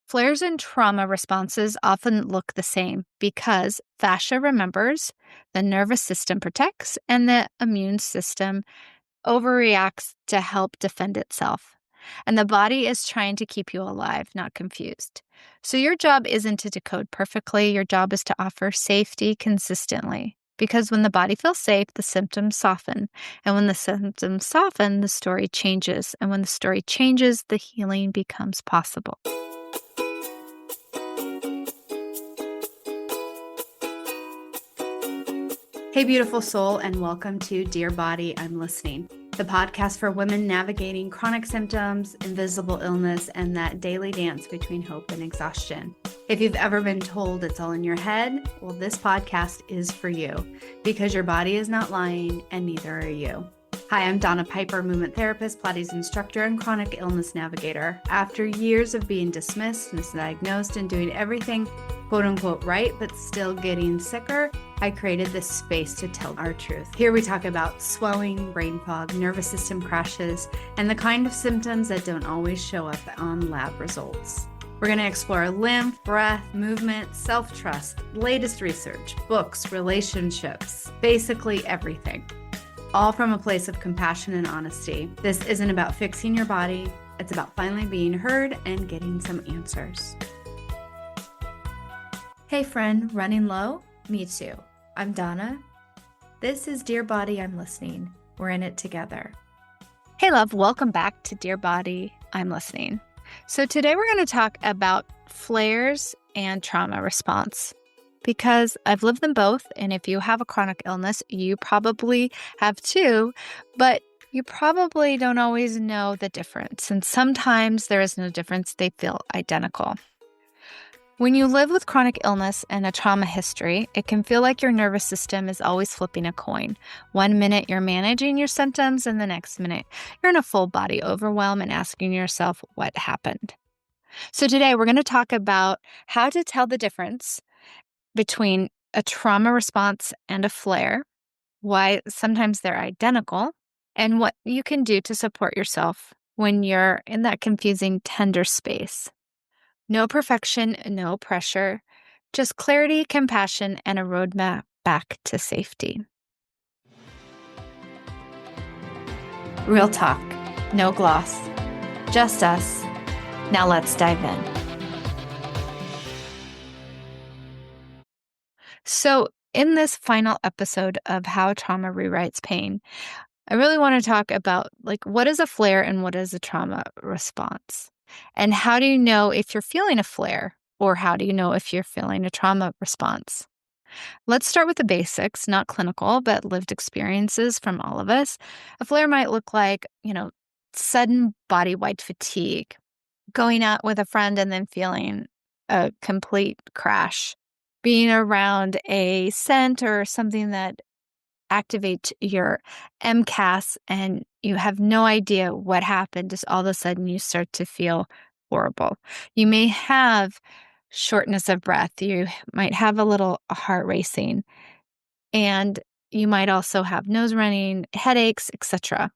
Flares and trauma responses often look the same because fascia remembers, the nervous system protects, and the immune system overreacts to help defend itself. And the body is trying to keep you alive, not confused. So your job isn't to decode perfectly. Your job is to offer safety consistently. Because when the body feels safe, the symptoms soften. And when the symptoms soften, the story changes. And when the story changes, the healing becomes possible. Hey, beautiful soul, and welcome to Dear Body, I'm Listening, the podcast for women navigating chronic symptoms, invisible illness, and that daily dance between hope and exhaustion. If you've ever been told it's all in your head, well, this podcast is for you because your body is not lying and neither are you. Hi, I'm Donna Piper, movement therapist, Pilates instructor, and chronic illness navigator. After years of being dismissed, misdiagnosed, and doing everything quote unquote right, but still getting sicker, I created this space to tell our truth. Here we talk about swelling, brain fog, nervous system crashes, and the kind of symptoms that don't always show up on lab results. We're going to explore lymph, breath, movement, self-trust, latest research, books, relationships, basically everything. All from a place of compassion and honesty. This isn't about fixing your body. It's about finally being heard and getting some answers. Hey friend, running low? Me too. I'm Donna. This is Dear Body, I'm Listening. We're in it together. Hey love, welcome back to Dear Body, I'm Listening. So today we're going to talk about flares and trauma response because I've lived them both. And if you have a chronic illness, you probably have too, but you probably don't always know the difference. And sometimes there is no difference. They feel identical. When you live with chronic illness and a trauma history, it can feel like your nervous system is always flipping a coin. 1 minute you're managing your symptoms, and the next minute you're in a full body overwhelm and asking yourself what happened. So today we're going to talk about how to tell the difference between a trauma response and a flare, why sometimes they're identical, and what you can do to support yourself when you're in that confusing, tender space. No perfection, no pressure, just clarity, compassion, and a roadmap back to safety. Real talk, no gloss, just us. Now let's dive in. So in this final episode of How Trauma Rewrites Pain, I really want to talk about what is a flare and what is a trauma response? And how do you know if you're feeling a flare or how do you know if you're feeling a trauma response? Let's start with the basics, not clinical, but lived experiences from all of us. A flare might look like, sudden body-wide fatigue, going out with a friend and then feeling a complete crash, being around a scent or something that activates your MCAS and you have no idea what happened. Just all of a sudden you start to feel horrible. You may have shortness of breath. You might have a little heart racing, and you might also have nose running, headaches, etc.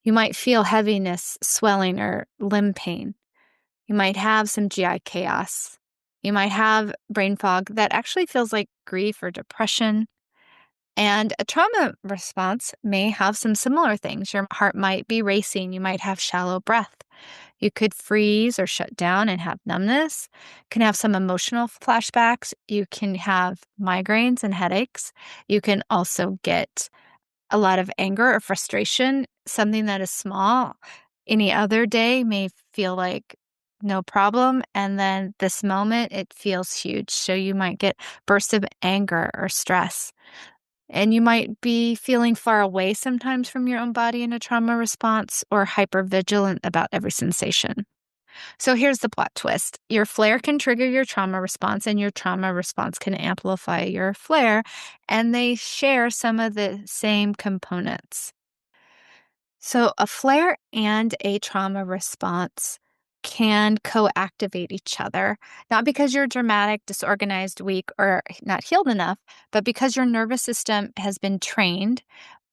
You might feel heaviness, swelling, or limb pain. You might have some GI chaos. You might have brain fog that actually feels like grief or depression. And a trauma response may have some similar things. Your heart might be racing. You might have shallow breath. You could freeze or shut down and have numbness. You can have some emotional flashbacks. You can have migraines and headaches. You can also get a lot of anger or frustration, something that is small. Any other day may feel like no problem. And then this moment, it feels huge. So you might get bursts of anger or stress. And you might be feeling far away sometimes from your own body in a trauma response or hypervigilant about every sensation. So here's the plot twist. Your flare can trigger your trauma response, and your trauma response can amplify your flare, and they share some of the same components. So a flare and a trauma response can co-activate each other, not because you're dramatic, disorganized, weak, or not healed enough, but because your nervous system has been trained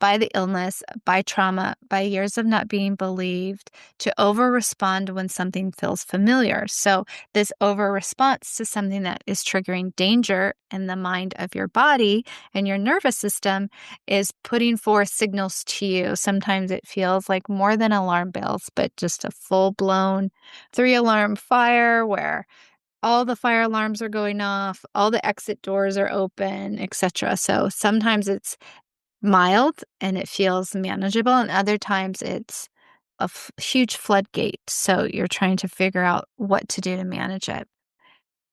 by the illness, by trauma, by years of not being believed, to over-respond when something feels familiar. So this over-response to something that is triggering danger in the mind of your body and your nervous system is putting forth signals to you. Sometimes it feels like more than alarm bells, but just a full-blown 3-alarm fire where all the fire alarms are going off, all the exit doors are open, etc. So sometimes it's mild and it feels manageable, and other times it's a huge floodgate. So you're trying to figure out what to do to manage it.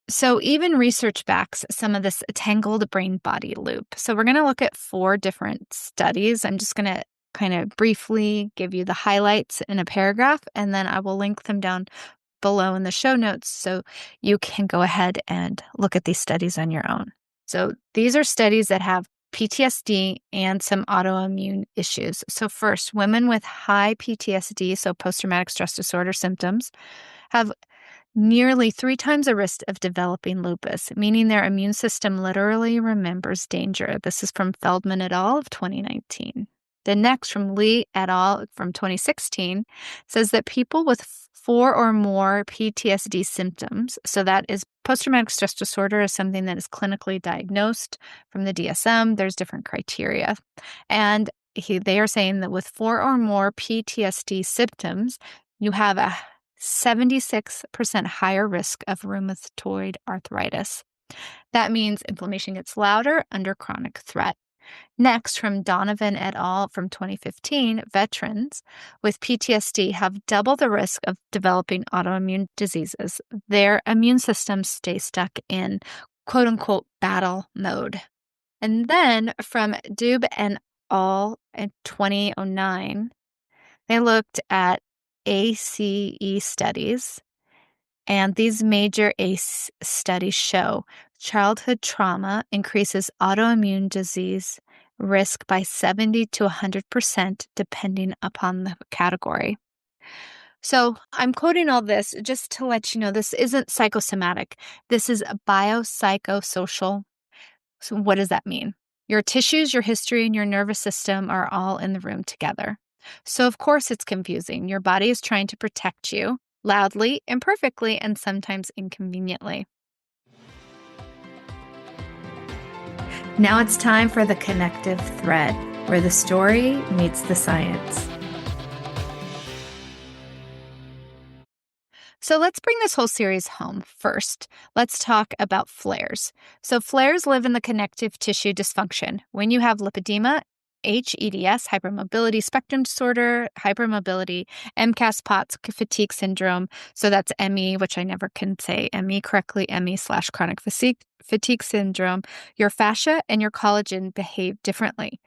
So even research backs some of this tangled brain-body loop. So we're going to look at 4 different studies. I'm just going to kind of briefly give you the highlights in a paragraph, and then I will link them down below in the show notes so you can go ahead and look at these studies on your own. So these are studies that have PTSD and some autoimmune issues. So first, women with high PTSD, so post-traumatic stress disorder symptoms, have nearly 3 times the risk of developing lupus, meaning their immune system literally remembers danger. This is from Feldman et al. Of 2019. The next, from Lee et al. From 2016, says that people with 4 or more PTSD symptoms, so that is post-traumatic stress disorder is something that is clinically diagnosed from the DSM. There's different criteria. And they are saying that with 4 or more PTSD symptoms, you have a 76% higher risk of rheumatoid arthritis. That means inflammation gets louder under chronic threat. Next, from Donovan et al. From 2015, veterans with PTSD have double the risk of developing autoimmune diseases. Their immune systems stay stuck in quote-unquote battle mode. And then from Dube et al. In 2009, they looked at ACE studies, and these major ACE studies show childhood trauma increases autoimmune disease risk by 70 to 100% depending upon the category. So I'm quoting all this just to let you know this isn't psychosomatic. This is a biopsychosocial. So what does that mean? Your tissues, your history, and your nervous system are all in the room together. So of course it's confusing. Your body is trying to protect you loudly, imperfectly, and sometimes inconveniently. Now it's time for the connective thread, where the story meets the science. So let's bring this whole series home. First, let's talk about flares. So flares live in the connective tissue dysfunction. When you have lipedema, HEDS, hypermobility spectrum disorder, hypermobility, MCAS, POTS, fatigue syndrome. So that's ME, which I never can say ME correctly, ME/chronic fatigue syndrome. Your fascia and your collagen behave differently.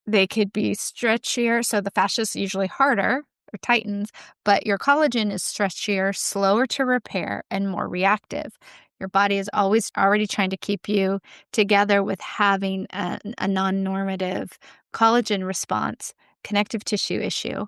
They could be stretchier, so the fascia is usually harder or tightens, but your collagen is stretchier, slower to repair, and more reactive. Your body is always already trying to keep you together with having a non-normative collagen response, connective tissue issue.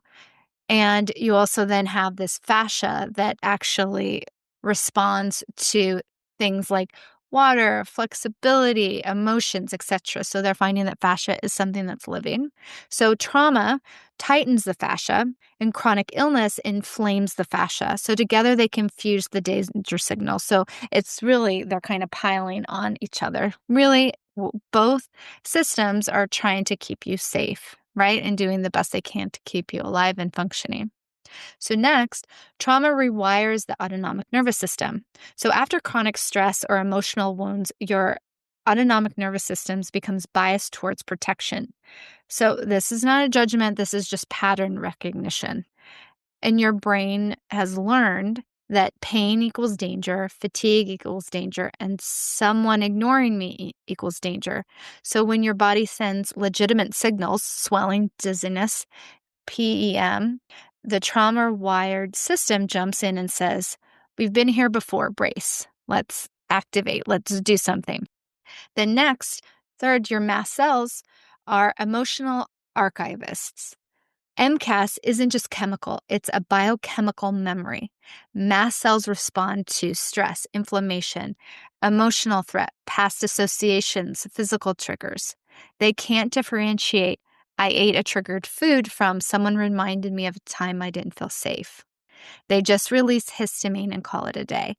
And you also then have this fascia that actually responds to things like water, flexibility, emotions, etc. So they're finding that fascia is something that's living. So trauma tightens the fascia and chronic illness inflames the fascia. So together they confuse the danger signals. So it's really, they're kind of piling on each other. Really, both systems are trying to keep you safe, right? And doing the best they can to keep you alive and functioning. So next, trauma rewires the autonomic nervous system. So after chronic stress or emotional wounds, your autonomic nervous system becomes biased towards protection. So this is not a judgment, this is just pattern recognition. And your brain has learned that pain equals danger, fatigue equals danger, and someone ignoring me equals danger. So when your body sends legitimate signals, swelling, dizziness, PEM, the trauma-wired system jumps in and says, we've been here before, brace. Let's activate. Let's do something. Then next, third, your mast cells are emotional archivists. MCAS isn't just chemical, it's a biochemical memory. Mast cells respond to stress, inflammation, emotional threat, past associations, physical triggers. They can't differentiate I ate a triggered food from someone reminded me of a time I didn't feel safe. They just release histamine and call it a day.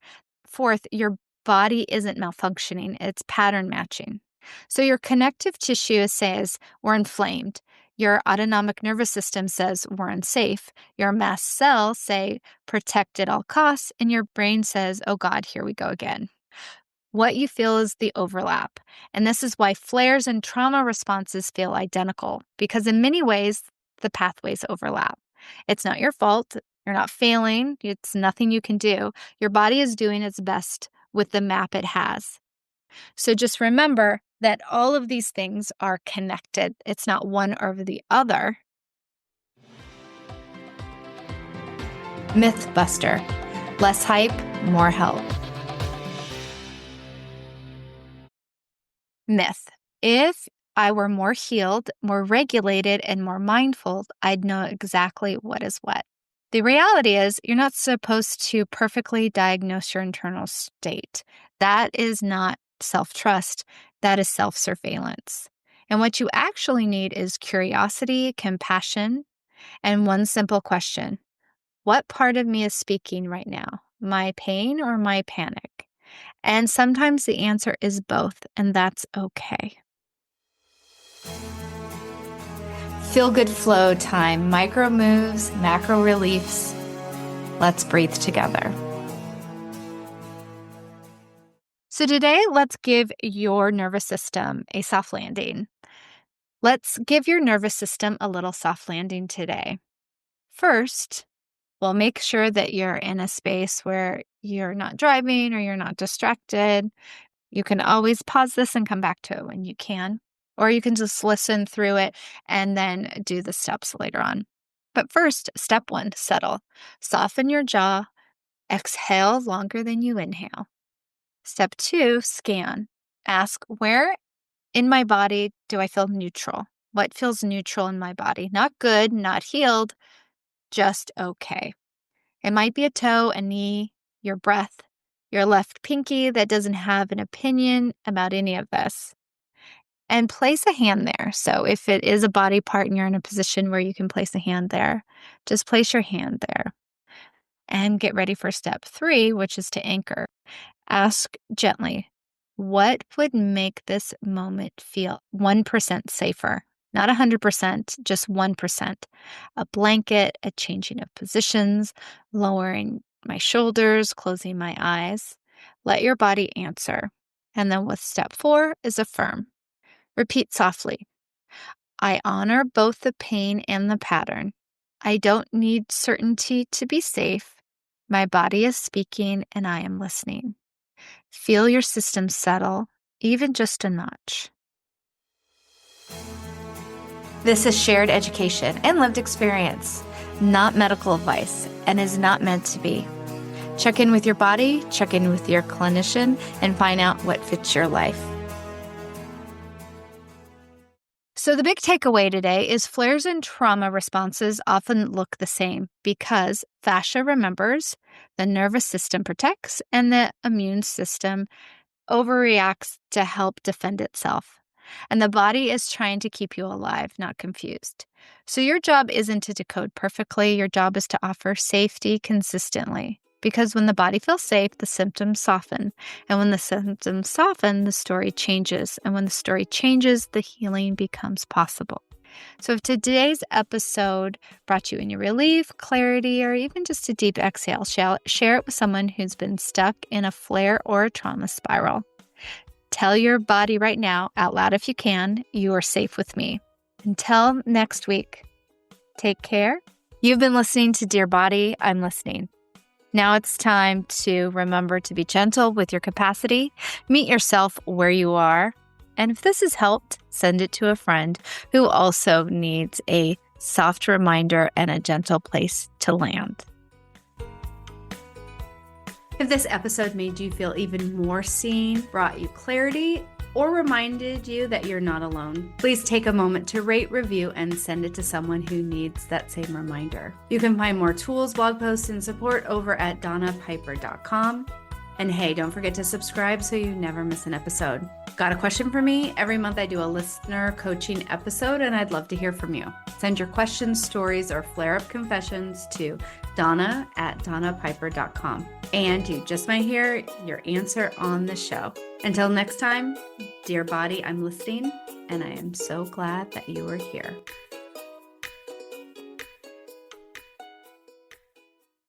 Fourth, your body isn't malfunctioning, it's pattern matching. So your connective tissue says we're inflamed. Your autonomic nervous system says we're unsafe. Your mast cells say protect at all costs. And your brain says, oh God, here we go again. What you feel is the overlap. And this is why flares and trauma responses feel identical, because in many ways, the pathways overlap. It's not your fault. You're not failing. It's nothing you can do. Your body is doing its best with the map it has. So just remember that all of these things are connected. It's not one over the other. Mythbuster. Less hype, more help. Myth. If I were more healed, more regulated, and more mindful, I'd know exactly what is what. The reality is, you're not supposed to perfectly diagnose your internal state. That is not self-trust. That is self-surveillance. And what you actually need is curiosity, compassion, and one simple question. What part of me is speaking right now? My pain or my panic? And sometimes the answer is both, and that's okay. Feel good flow time, micro moves, macro reliefs. Let's breathe together. So today, let's give your nervous system a soft landing. Let's give your nervous system a little soft landing today. First, we'll make sure that you're in a space where you're not driving or you're not distracted. You can always pause this and come back to it when you can. Or you can just listen through it and then do the steps later on. But first, step 1, settle. Soften your jaw. Exhale longer than you inhale. Step 2, scan. Ask, where in my body do I feel neutral? What feels neutral in my body? Not good, not healed, just okay. It might be a toe, a knee, your breath, your left pinky that doesn't have an opinion about any of this. And place a hand there. So if it is a body part and you're in a position where you can place a hand there, just place your hand there. And get ready for step 3, which is to anchor. Ask gently, what would make this moment feel 1% safer? Not 100%, just 1%. A blanket, a changing of positions, lowering my shoulders, closing my eyes. Let your body answer. And then with step 4 is affirm. Repeat softly. I honor both the pain and the pattern. I don't need certainty to be safe. My body is speaking and I am listening. Feel your system settle, even just a notch. This is shared education and lived experience, not medical advice, and is not meant to be. Check in with your body, check in with your clinician, and find out what fits your life. So the big takeaway today is flares and trauma responses often look the same because fascia remembers, the nervous system protects, and the immune system overreacts to help defend itself. And the body is trying to keep you alive, not confused. So your job isn't to decode perfectly. Your job is to offer safety consistently. Because when the body feels safe, the symptoms soften. And when the symptoms soften, the story changes. And when the story changes, the healing becomes possible. So if today's episode brought you any relief, clarity, or even just a deep exhale, share it with someone who's been stuck in a flare or a trauma spiral. Tell your body right now, out loud if you can, you are safe with me. Until next week, take care. You've been listening to Dear Body, I'm listening. Now it's time to remember to be gentle with your capacity, meet yourself where you are, and if this has helped, send it to a friend who also needs a soft reminder and a gentle place to land. If this episode made you feel even more seen, brought you clarity, or reminded you that you're not alone, please take a moment to rate, review, and send it to someone who needs that same reminder. You can find more tools, blog posts, and support over at donnapiper.com. And hey, don't forget to subscribe so you never miss an episode. Got a question for me? Every month I do a listener coaching episode, and I'd love to hear from you. Send your questions, stories, or flare-up confessions to Donna@DonnaPiper.com. And you just might hear your answer on the show. Until next time, dear body, I'm listening, and I am so glad that you are here.